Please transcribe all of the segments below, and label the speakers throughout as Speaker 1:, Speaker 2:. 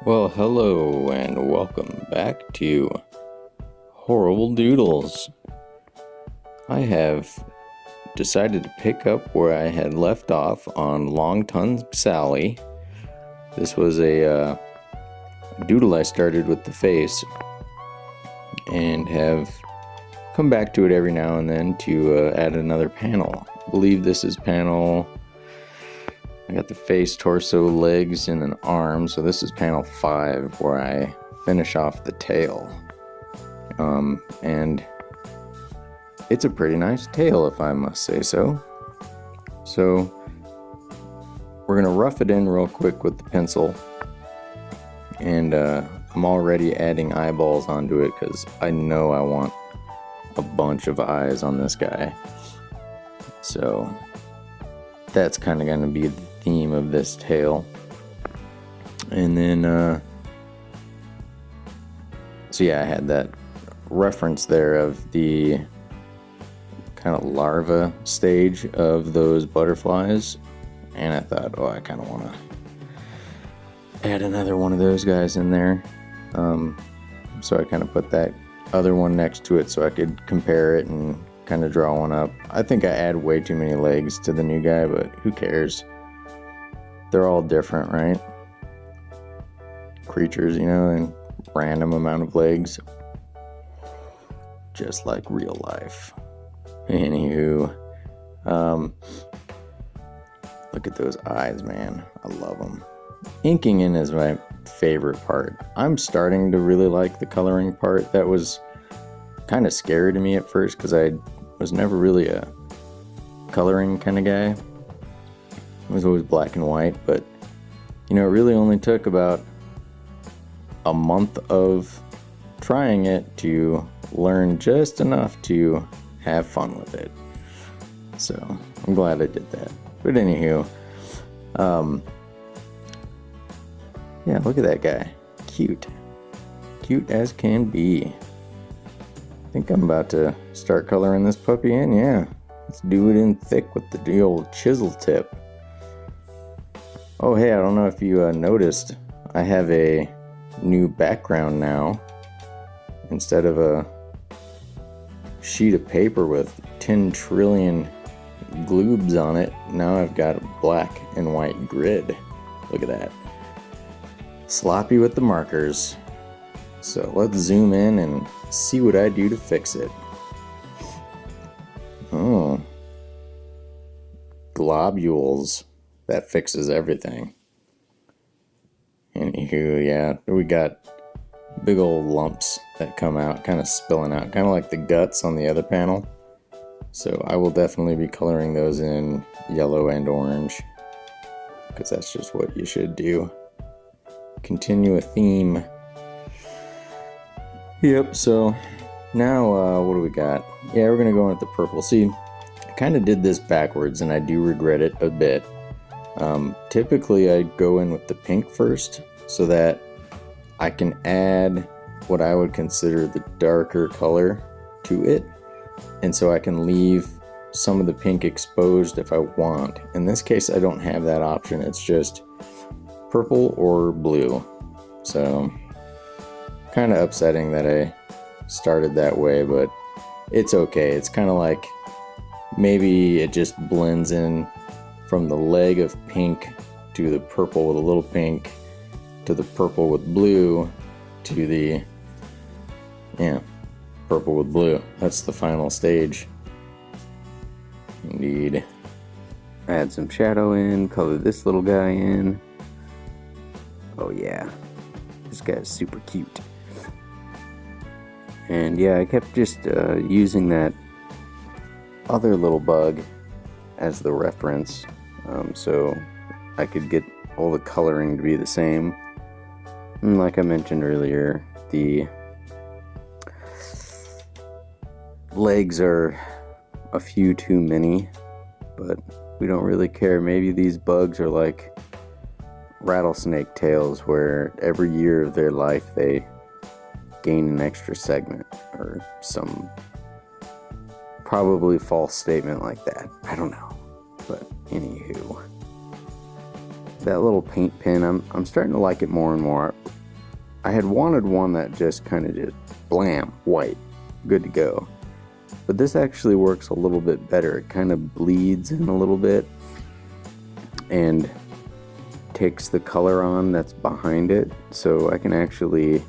Speaker 1: Well, hello and welcome back to Horrible Doodles. I have decided to pick up where I had left off on Long Tongue Sally. This was a doodle I started with the face and have come back to it every now and then to add another panel. I believe this is panel... I got the face, torso, legs, and an arm, so this is panel 5 where I finish off the tail. And it's a pretty nice tail, if I must say so. So we're gonna rough it in real quick with the pencil, and I'm already adding eyeballs onto it because I know I want a bunch of eyes on this guy. So that's kind of gonna be the theme of this tail. And then so yeah, I had that reference there of the kind of larva stage of those butterflies, and I thought, oh, I kind of want to add another one of those guys in there. So I kind of put that other one next to it so I could compare it and kind of draw one up. I think I add way too many legs to the new guy, but who cares? They're all different, right? Creatures, you know, and random amount of legs. Just like real life. Anywho, look at those eyes, man. I love them. Inking in is my favorite part. I'm starting to really like the coloring part. That was kind of scary to me at first because I was never really a coloring kind of guy. It was always black and white, but you know, it really only took about a month of trying it to learn just enough to have fun with it. So I'm glad I did that. But anywho, yeah, look at that guy. Cute. Cute as can be. I think I'm about to start coloring this puppy in, yeah. Let's do it in thick with the old chisel tip. Oh hey, I don't know if you noticed, I have a new background now. Instead of a sheet of paper with 10 trillion gloobs on it, now I've got a black and white grid. Look at that. Sloppy with the markers. So let's zoom in and see what I do to fix it. Oh. Globules. That fixes everything. Anywho, yeah, we got big old lumps that come out, kind of spilling out, kind of like the guts on the other panel. So I will definitely be coloring those in yellow and orange, because that's just what you should do. Continue a theme. Yep, so now what do we got? Yeah, we're gonna go in with the purple. See, I kind of did this backwards and I do regret it a bit. Typically I go in with the pink first so that I can add what I would consider the darker color to it, and so I can leave some of the pink exposed if I want. In this case I don't have that option, it's just purple or blue. So kind of upsetting that I started that way, but it's okay. It's kind of like maybe it just blends in from the leg of pink to the purple with a little pink to the purple with blue to the, yeah, purple with blue. That's the final stage. Indeed. Add some shadow in, color this little guy in. Oh yeah, this guy's super cute. And yeah, I kept just using that other little bug as the reference, so I could get all the coloring to be the same. And like I mentioned earlier, the legs are a few too many, but we don't really care. Maybe these bugs are like rattlesnake tails, where every year of their life they gain an extra segment, or some probably false statement like that. I don't know. But anywho, that little paint pen, I'm starting to like it more and more. I had wanted one that just kind of just blam, white, good to go. But this actually works a little bit better. It kind of bleeds in a little bit and takes the color on that's behind it, so I can actually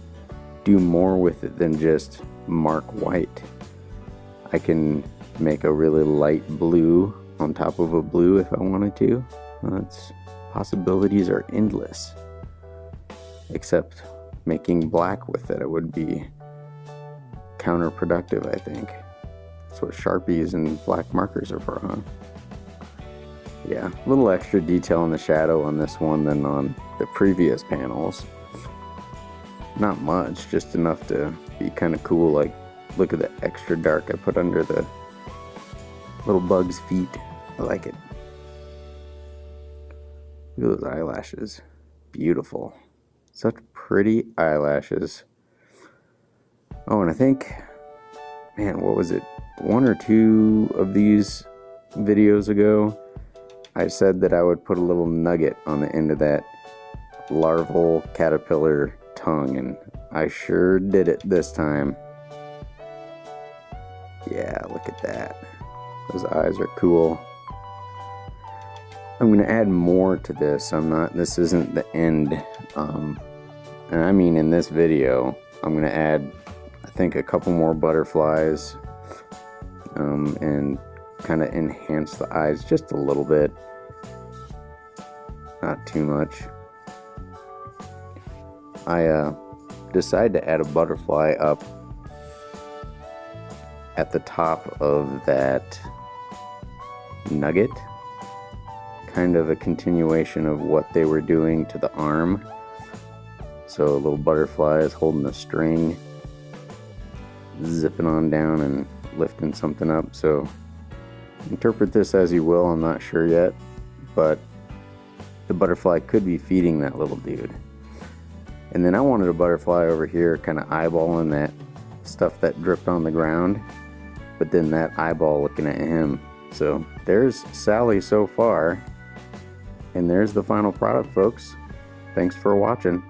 Speaker 1: do more with it than just mark white. I can make a really light blue on top of a blue if I wanted to. Possibilities are endless. Except making black with it would be counterproductive, I think. That's what Sharpies and black markers are for, huh? Yeah, a little extra detail in the shadow on this one than on the previous panels. Not much, just enough to be kind of cool. Like, look at the extra dark I put under the little bug's feet. I like it. Look at those eyelashes. Beautiful. Such pretty eyelashes. Oh, and I think, man, what was it? 1 or 2 of these videos ago, I said that I would put a little nugget on the end of that larval caterpillar tongue, and I sure did it this time. Yeah, look at that. Those eyes are cool. I'm gonna add more to this. This isn't the end. And I mean, in this video, I'm gonna add, I think, a couple more butterflies, and kind of enhance the eyes just a little bit. Not too much. I decided to add a butterfly up at the top of that nugget. Kind of a continuation of what they were doing to the arm. So a little butterfly is holding the string, zipping on down and lifting something up. So interpret this as you will, I'm not sure yet, but the butterfly could be feeding that little dude. And then I wanted a butterfly over here kind of eyeballing that stuff that dripped on the ground, but then that eyeball looking at him. So there's Sally so far, and there's the final product, folks. Thanks for watching.